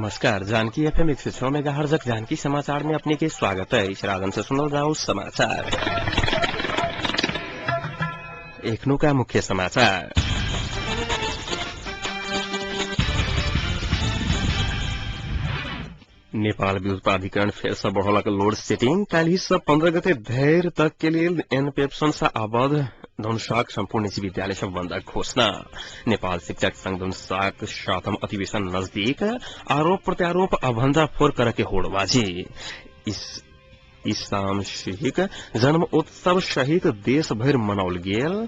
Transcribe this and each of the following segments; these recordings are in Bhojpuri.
नमस्कार। जानकी एफएम 106 मेगाहर्ट्ज जानकी समाचार में अपने के स्वागत है। इस रागम से सुनो जाओ समाचार। एकनु का मुख्य समाचार। नेपाल विद्युत प्राधिकरण फेर से बढ़ौलक लोड सेटिंग। काल्हि से 15 गते धैर तक के लिए एनपेप्सन से आबद्ध धनुषाक सम्पूर्ण निजी विद्यालय सब बंद घोषणा। नेपाल शिक्षक संघ धनुषाक 7वां अधिवेशन नजदीक। आरोप प्रत्यारोप अभंडाफोर करके होड़बाजी। ईसामसिक जन्म उत्सव सहित देश भर मनाउल गेल।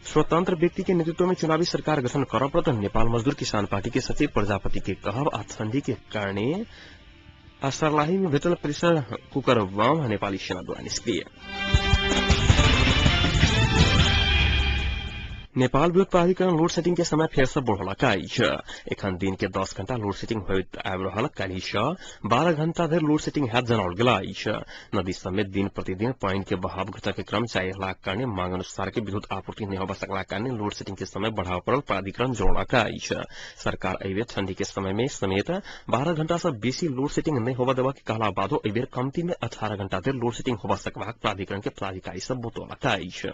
स्वतंत्र व्यक्ति के नेतृत्व में चुनावी सरकार गठन करप्रत नेपाल मजदूर किसान पार्टी के सचिव प्रजापति के कहब। ठंडी के कारण सर्लाही में भेटल प्रेशर कुकर बम नेपाली सेना द्वारा निष्क्रिय। नेपाल विद्युत प्राधिकरण लोड सेटिंग के समय फेर से बढ़ौलक अछि। एखन दिन के 10 घंटा लोड सेटिंग होइत आबि रहल। काल्हि से 12 घंटा धरि लोड सेटिंग हैत जनाओल गेल अछि। नदी समेत दिन प्रतिदिन पानी के बहाव घटक के क्रम जारी रहलाक कारणे मांग अनुसार के विद्युत आपूर्ति नहीं होबा सकलाक कारणे लोड सेटिंग के समय बढ़ाव पड़ल प्राधिकरण जनौलक अछि। सरकार एहिबेर ठंडी के समय में समेत 12 घंटा से बेसी लोड सेटिंग नहीं होबा देबा के कहला बादो एहिबेर कमती में 18 घंटा धरि लोड सेटिंग होबा सकबाक प्राधिकरण के पदाधिकारी सब बतौलक अछि।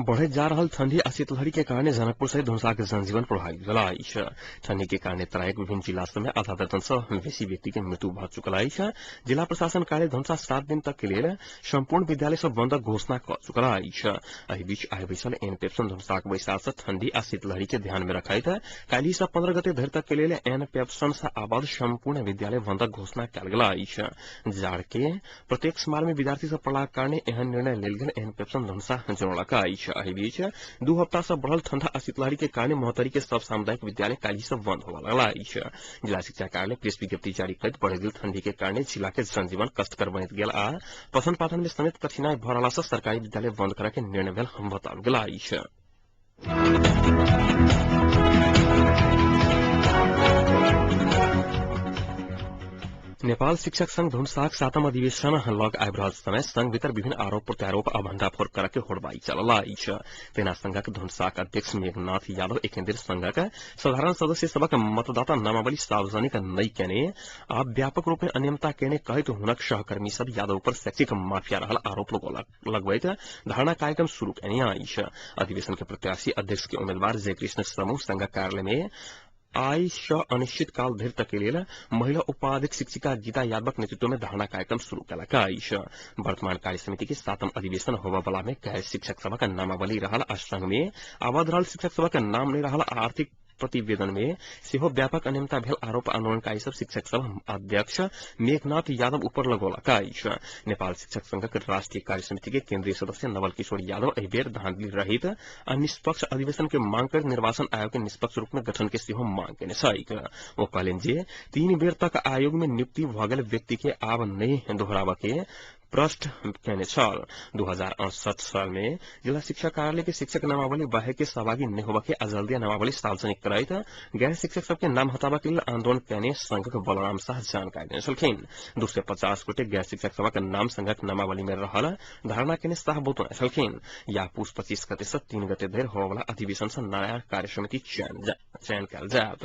बढ़े जा रहल ठंडी आ शीतलहरी के कारण जनकपुर सहित धनुषा के जनजीवन प्रभावित भेल अछि। ठंडी के कारण तराईक विभिन्न जिला सब में आधा दर्जन से बेसी व्यक्ति के मृत्यु भ चुकल अछि। जिला प्रशासन कार्यालय धनुषा 7 दिन तक के लिए संपूर्ण विद्यालय सब बंद घोषणा कर चुकल अछि। एहि बीच आइ बैसल एनपेप्सन धनुषाक बैसार से ठंडी आ शीतलहरी के ध्यान में रखैत काल्हि से 15 गते धरि तक के लिए एनपेप्सन से आबद्ध संपूर्ण विद्यालय बंद घोषणा कयल गेल अछि। जाड़ के प्रत्येक मार में विद्यार्थी सब पड़लाक कारणे एहन निर्णय लेल गेल एनपेप्सन धनुषा जनौलक अछि। एहि बीच 2 हफ्ता से बढ़ल ठंडा आ शीतलहरी के कारण महोत्तरी के सब सामुदायिक विद्यालय काल्हि से बंद होबा लगल अछि। जिला शिक्षा कार्यालय प्रेस विज्ञप्ति जारी करैत बढ़ गेल ठंडी के कारण जिला के जनजीवन कष्टकर बनैत गेल आ पठन पाठन में समेत कठिनाई भ रहला से सरकारी विद्यालय बंद करय के निर्णय भेल बताओल गेल अछि। नेपाल शिक्षक संघ धनुषाक 7वां अधिवेशन लग आबि रहल समय संघ भीतर विभिन्न आरोप प्रत्यारोप आ भंडाफोड़ करके होड़बाई चलल अछि। तेना संघक धनुषाक अध्यक्ष मेघनाथ यादव एकेंदेर संघक साधारण सदस्य सबक मतदाता नामावली सार्वजनिक नहीं केने आ व्यापक रूप में अनियमितता केने कहैत हुनक सहकर्मी सब यादव पर शैक्षिक माफिया रहल आरोप लगबैत धारणा कार्यक्रम शुरू केने अछि। अधिवेशन के प्रत्याशी अध्यक्ष के उम्मीदवार जयकृष्ण समूह संघ कार्यालय में आई से अनिश्चित काल धरि तक के लिए महिला उपाध्यक्ष शिक्षिका गीता यादवक नेतृत्व में धारणा कार्यक्रम शुरू कयलक अछि। वर्तमान कार्य समिति के 7वां अधिवेशन होबा वाला में गैर शिक्षक सबक नामावली रहल आ संघ में आबद्ध रहल शिक्षक सबक नाम नहीं रहल। आर्थिक प्रतिवेदन में सेहो व्यापक अनियमितता भेल आरोप आंदोलनकारी सब शिक्षक सब अध्यक्ष मेघनाथ यादव ऊपर लगौलक अछि। नेपाल शिक्षक संघक राष्ट्रीय कार्य समिति के केंद्रीय सदस्य नवल किशोर यादव एहि बेर धांधली रहित आ निष्पक्ष अधिवेशन के मांग कर निर्वाचन आयोग के निष्पक्ष रूप में गठन के सेहो मांग केने छथि। वो कहलनि जे 3 बेर तक आयोग में नियुक्ति भ गेल व्यक्ति के आब नहीं दोहराबे के प्रश्न केने छल। 2068 साल में जिला शिक्षा कार्यालय के शिक्षक नामावली बाहे के सहभागी नहीं होबा के जल्दी नामावली सार्वजनिक करैत गैर शिक्षक सबके नाम हटाबा के लिए आंदोलन केने संघक बलराम शाह जानकारी देने छलखिन। 250 गोटे गैर शिक्षक सबक नाम संघक नामावली में रहल धारणा केने शाह बतौने छलखिन। या पुष 25 गते से 3 गते धरि होबा वाला अधिवेशन से नया कार्य समिति चयन कयल जायत।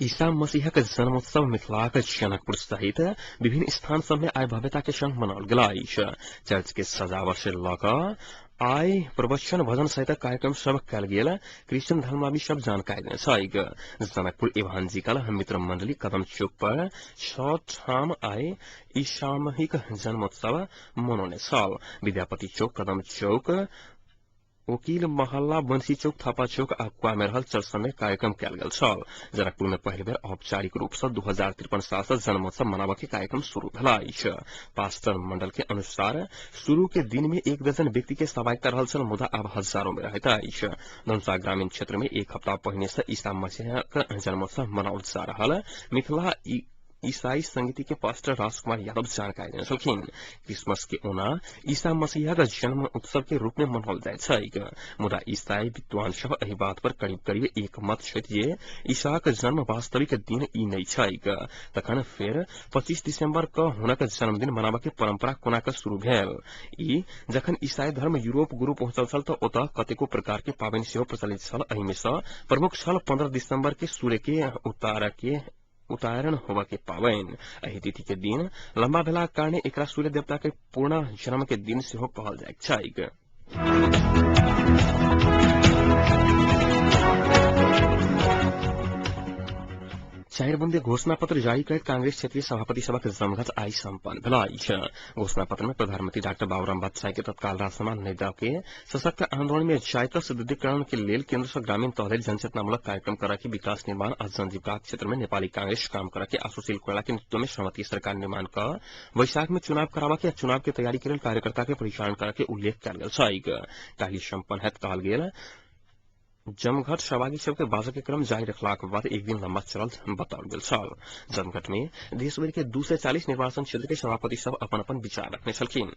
ईसा मसीहक जन्मोत्सव मिथिलाक जनकपुर सहित विभिन्न स्थान सब में आइ भव्यता के संग मनाओल गेल अछि। चर्च के सजावट से लऽ आइ प्रवचन भजन सहित कार्यक्रम सब कयल गेल। क्रिश्चियन धर्मावलंबी सब जानकारी देने छथि। जनकपुर इवांजिकल मित्र मंडली कदम चौक पर 6 ठाम आइ ईसामहिक जन्मोत्सव मनौने छल। विद्यापति चौक, कदम चौक, वकील महल्ला, बंसी चौक, थापा चौक आ कुआ में रहल चर्च में कार्यक्रम कयल गेल छल। जनकपुर में पहली बेर औपचारिक रूप से 2053 साल से जन्मोत्सव मनाबे के कार्यक्रम शुरू भेल अछि। पास्टर मंडल के अनुसार शुरू के दिन में 1 दर्जन व्यक्ति के सहभागिता रहल छल, मुदा अब हजारों में रहैत अछि। धनुषा ग्रामीण क्षेत्र में 1 हफ्ता पहिने से ईसा मसीहक जन्मोत्सव मनाओल जा रहल। मिथिला ईसाई संगीति के पास्टर राजकुमार यादव जानकारी देने छलखिन। क्रिसमस के ओना ईसा मसीहा का जन्म उत्सव के रूप में मनाओल जाइत मुदा ईसाई विद्वान सब एहि बात पर करीब करीब एकमत छथि जे ईसा का जन्म वास्तविक दिन ई नहीं छैक। तखन फेर 25 दिसंबर क हुनक जन्मदिन मनाबा के परंपरा कोना क शुरू भेल। ई जखन ईसाई धर्म यूरोप गुरु पहुंचल छल त ओतऽ कतेको प्रकार के पाबनि सेहो प्रचलित छल। एहि में सँ प्रमुख छल 15 दिसंबर के सूर्य के उतारण होबा के पाबनि। एहि तिथि के दिन लंबा भेला कारणे एकरा सूर्य देवता के पूर्ण जन्म के दिन सेहो कहल जाइत छैक। चार बुंदे घोषणा पत्र जारी कर कांग्रेस क्षेत्रीय सभापति सभा के जमघट आई सम्पन्न भेल। घोषणा पत्र में प्रधानमंत्री डॉक्टर बाबूराम भट्टराई के तत्काल राजसभा नेता के सशक्त आंदोलन में जायत सुदृढ़ीकरण के लेल केंद्र से ग्रामीण तह जनचेतनामूलक कार्यक्रम करा के विकास निर्माण और जनजीविका क्षेत्र में नेपाली कांग्रेस काम करा के सुशील कोइराला के नेतृत्व में श्रीमती सरकार निर्माण का वैशाख में चुनाव करावा के चुनाव के तैयारी के लिए कार्यकर्ता के परिचालन करा के उल्लेख कयल गेल। काल्हि सम्पन्न हेत कहल गेल जमघट सहभागी सबके बाजा के क्रम जारी रखलाक बाद एक दिन लंबा चलल बताओल गेल छल। जमघट में देशभर के 240 निर्वाचन क्षेत्र के सभापति सब अपन अपन विचार रखने छलखिन।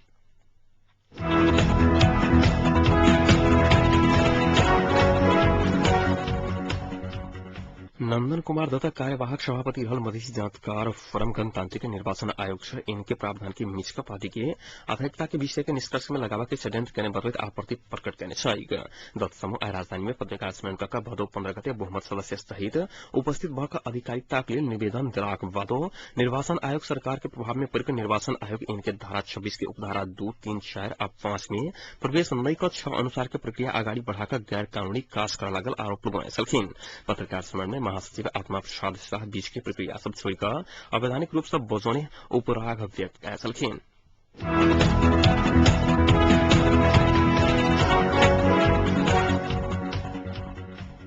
नंदन कुमार दत्ता कार्यवाहक सभापति रहल मधेसी जांचकार फोरम गणतांत्रिक निर्वाचन आयोग से इनके प्रावधान की मिचका पार्टी के आधारिकता के विषय के निष्कर्ष में लगावा के षड्यंत्र करने बदलित आपत्ति प्रकट करने चाहिए। दत्त समूह राजधानी में पत्रकार सम्मेलन का भदौ 15 गते बहुमत सदस्य सहित उपस्थित भक अधिकारिता के लिए निवेदन दिलाक बादो निर्वाचन आयोग सरकार के प्रभाव में पड़कर निर्वाचन आयोग इनके धारा 26 के उपधारा 2, 3, 4 और 5 में प्रवेश नई क 6 अनुसार के प्रक्रिया आगाड़ी बढ़ाकर गैर कानूनी काज कर लागल आरोप लगाए छलखिन। पत्रकार सम्मेलन में महासचिव आत्मा प्रसाद शाह बीच की प्रक्रिया सब छोड़कर अवैधानिक रूप से बजौने उपराग व्यक्त किया छलखिन।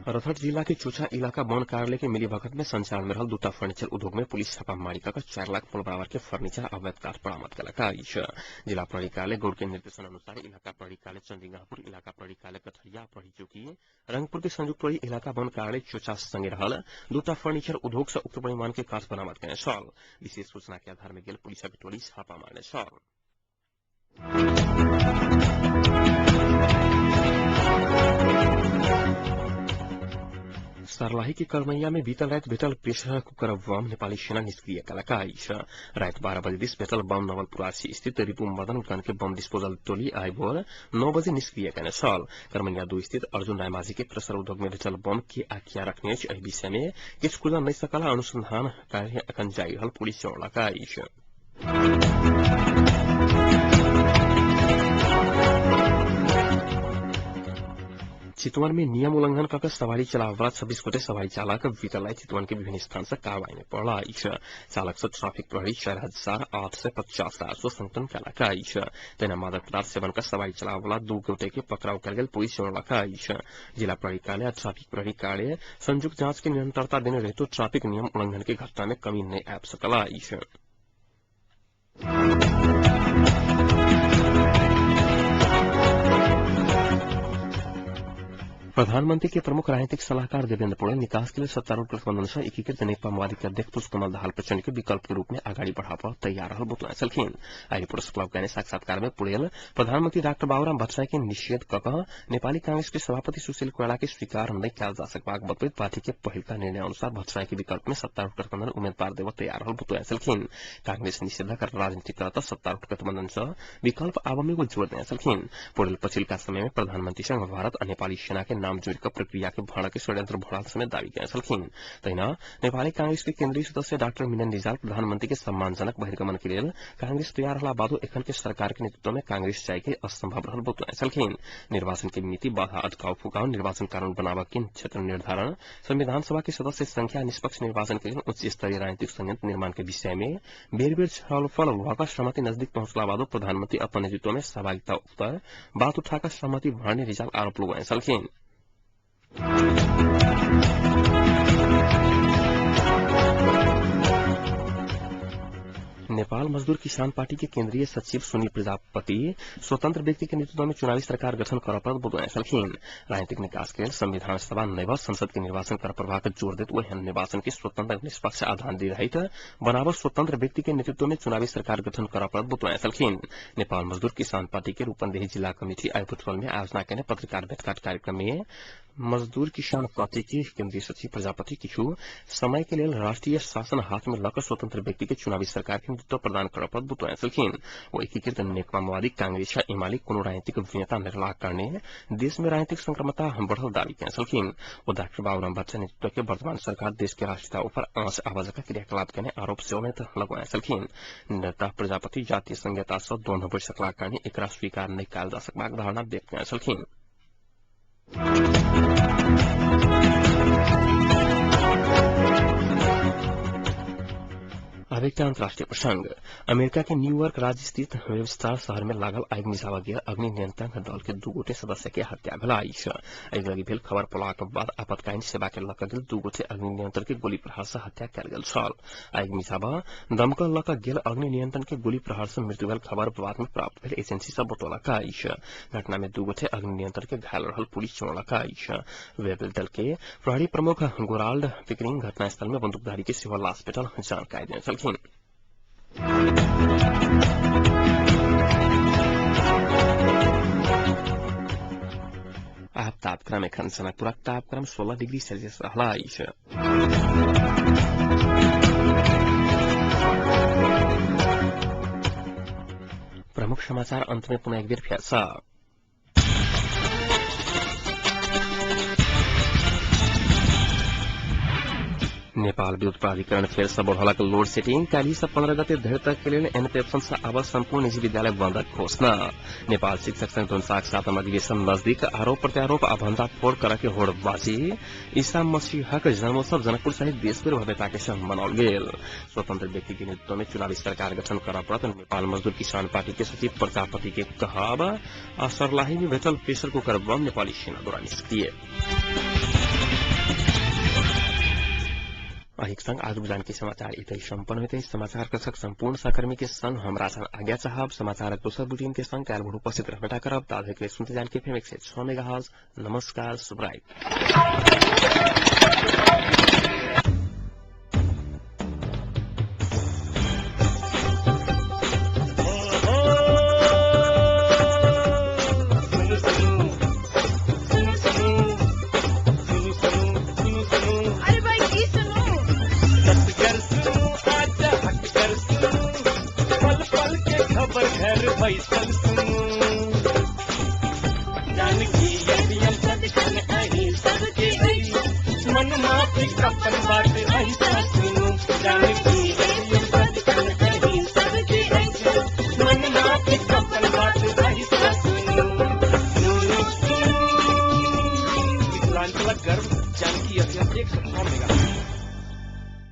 रथट जिला के चुचा इलाका वन कार्यालय के मिलीभगत में संचालन में रहल दूटा फर्नीचर उद्योग में पुलिस छापामारी कर 4 लाख मूल बराबर के फर्नीचर अवैध काठ बरामद कलक। जिला प्रहरी कार्यालय गौड़ के निर्देशन अनुसार इलाका प्रहरी कार्यालय चंदीगाहपुर, इलाका प्रहरी कार्यालय कथरिया, प्रहरी चौकी रंगपुर के संयुक्त प्रहरी इलाका वन कार्यालय चोचा संगे रहल दूटा फर्नीचर उद्योग से उक्त परिमाण के काठ बरामद कयने छल। विशेष सूचना के आधार में गेल पुलिस टोली छापा मारने छल। सर्लाही के करमैया में बीतल रात भेटल प्रेशर कुकर बम नेपाली सेना निष्क्रिय कलक। रात 12 बजे दिस भेटल बम नवलपुरासी स्थित रिपु मदन गन के बम डिस्पोजल टोली आई भोर 9 बजे निष्क्रिय कयने छल। करमैया 2 स्थित अर्जुन रायमाझी के प्रेशर उद्योग में भेटल बम के आख्या रखने एहि विषय में किछु खुला नहीं सकला अनुसंधान कार्य अखन जारी रहल पुलिस जनौलक। चितवन में नियम उल्लंघन करके सवारी चलावला 26 गोटे सवारी चालक बीतल चितवन के विभिन्न स्थान से कार्रवाई में पड़ला। चालक से ट्रैफिक प्रहरी 4850 राजस्व संकलन कयलक। तेना मादक पदार्थ सेवन का सवारी चलावला 2 गोटे के पकड़ाव कयल गेल पुलिस जनौलक। जिला प्रहरी कार्यालय और ट्रैफिक प्रहरी कार्यालय संयुक्त जांच की निरंतरता देने रहे तो ट्रैफिक नियम उल्लंघन की घटना में कमी नहीं आ सकला। प्रधानमंत्री के प्रमुख राजनीतिक सलाहकार देवेंद्र पौडेल निकास के लिए सत्तारूढ़ गठबंधन से एकीकृत नेकपा माओवादी के अध्यक्ष पुष्पकमल दाहाल प्रचंड के विकल्प के रूप में आगाड़ी बढ़ावा तैयार रहल बतलाए छलखिन। आई प्रेस क्लब के साक्षात्कार में पौडेल प्रधानमंत्री डॉक्टर बाबूराम भट्टराई के निषेध कऽ नेपाली कांग्रेस के सभापति सुशील कोइराला के स्वीकार नहीं कयल जा सकबाक बतबैत पार्टी के पहिल का निर्णय अनुसार भट्टराई के विकल्प में सत्तारूढ़ गठबंधन उम्मीदवार देव तैयार रहल बतलाए छलखिन। कांग्रेस निषेधक राजनीति करता सत्तारूढ़ गठबंधन से विकल्प आबमे को जोड़ दिए छलखिन। पौडेल पछिल्का समय में प्रधानमंत्री संग भारत और नेपाली सेना के नाम जोड़कर प्रक्रिया के भाड़ा के षड्यंत्र भोड़ाल समेत दावी किए छलखिन। तैना नेपाली कांग्रेस के केंद्रीय सदस्य डॉक्टर मिलन रिजाल प्रधानमंत्री के सम्मानजनक बहिर्गमन के लिए कांग्रेस तैयार रहला बादो एखन के सरकार के नेतृत्व में कांग्रेस जाय के असंभव रहल बतलाए छलखिन। निर्वाचन के नीति बाधा अटकाव फुकाव निर्वाचन कानून बनावा के क्षेत्र निर्धारण संविधान सभा के सदस्य संख्या निष्पक्ष निर्वाचन के लिए उच्च स्तरीय राजनीतिक संयंत्र निर्माण के विषय में बेर बेर छलफल हुआ सहमति नजदीक पहुंचला बादो प्रधानमंत्री अपने नेतृत्व में सहभागिता उत्तर बात उठाकर सहमति बढ़ाने रिजाल आरोप लगाए छलखिन। नेपाल मजदूर किसान पार्टी के केंद्रीय सचिव सुनील प्रजापति स्वतंत्र व्यक्ति के नेतृत्व में चुनावी सरकार गठन कर पर बुधवार सलखीन राजनीतिक निकास के संविधान सभा नैव संसद के निर्वाचन कर प्रभाव के जोर देते हुए निर्वाचन की स्वतंत्र निष्पक्ष आधान दी रही बराबर स्वतंत्र व्यक्ति के नेतृत्व में चुनावी सरकार गठन कर पर बुधवार सलखीन नेपाल मजदूर किसान पार्टी के रूपन्देही जिला कमेटी आयुपटल में आयोजना के पत्रकार भेटघाट कार्यक्रम में मजदूर किसान पार्टी के केंद्रीय सचिव प्रजापति किछु समय के लिए राष्ट्रीय शासन हाथ में लकर स्वतंत्र व्यक्ति के चुनावी सरकार के नेतृत्व प्रदान कर पर बुतवाया सलखीन वो एकीकृत नेकपा माओवादी कांग्रेस एमाले कोनो राजनीतिक विनेता निर्वाह करने देश में राजनीतिक संक्रमता बढ़ल दावी किया सलखीन वो डॉक्टर बाबूराम भट्टाचार्य नेतृत्व के वर्तमान सरकार देश के राष्ट्रीयता पर आंच आवाज का क्रियाकलाप करने आरोप से लगवाया सलखीन नेता प्रजापति जातीय संहिता से द्वंद्व बढ़ सकला करने एक स्वीकार नहीं कल जा सकबाक धारणा व्यक्त किया सलखीन अब एक अंतर्राष्ट्रीय प्रसंग अमेरिका के न्यूयॉर्क राज्य स्थित वेबस्टार शहर में लागल आगि मिसावा गेल अग्नि नियंत्रण दल के दू गोटे सदस्य के हत्या भेल लगी भेल खबर पड़ला के बाद आपातकालीन सेवा के लक गेल दू गोटे अग्नि नियंत्रण के गोली प्रहार से हत्या कल गेल छल आगि मिसावा दमकल लक गेल अग्नि नियंत्रण के गोली प्रहार से मृत्यु भेल खबर बाद में प्राप्त भेल एजेंसी से बतौलक घटना में दू गोटे अग्नि नियंत्रण के घायल रहल पुलिस चौड़क वेब दल के प्रहरी प्रमुख गोराल्ड पिकरिंग घटनास्थल में बंदूकधारी के सिविल हॉस्पिटल जानकारी देने अब तापक्रम एखन सनकपुरक तापक्रम 16 डिग्री सेल्सियस रहला प्रमुख समाचार अंत में पुनः एक बेर फिर से नेपाल विद्युत प्राधिकरण फेर से बढ़ौला लोड सेटिंग काली से 15 गते धरि तक के लिए एनपेप्सन से अब संपूर्ण निजी विद्यालय बंद घोषणा नेपाल शिक्षक संघ धुनसाक 7वां अधिवेशन नजदीक आरोप प्रत्यारोप आ भंडाफोड़ कर के होड़बाजी ईसा मसीहक जन्मोत्सव जनकपुर सहित देशभर भव्यता के संग मनाओल गेल स्वतंत्र व्यक्ति के नेतृत्व में चुनावी सरकार गठन कर पड़त नेपाल मजदूर किसान पार्टी के सचिव प्रजापति के कहब आ सर्लाही में भेटल प्रेशर कुकर बम नेपाली सेना द्वारा निष्क्रिय एक संग आज बुझान के समाचार इतने संपन्न होते समाचार कक्षक संपूर्ण सहकर्मी के संग हमरा संग आज्ञा चाहब समाचार दोसर बुलेटिन के संग काल उपस्थित रहबेटा करब ताजे के सुनते जान के फेम 106 मेगाहर्ट्ज नमस्कार शुभ रात्रि घर पैसा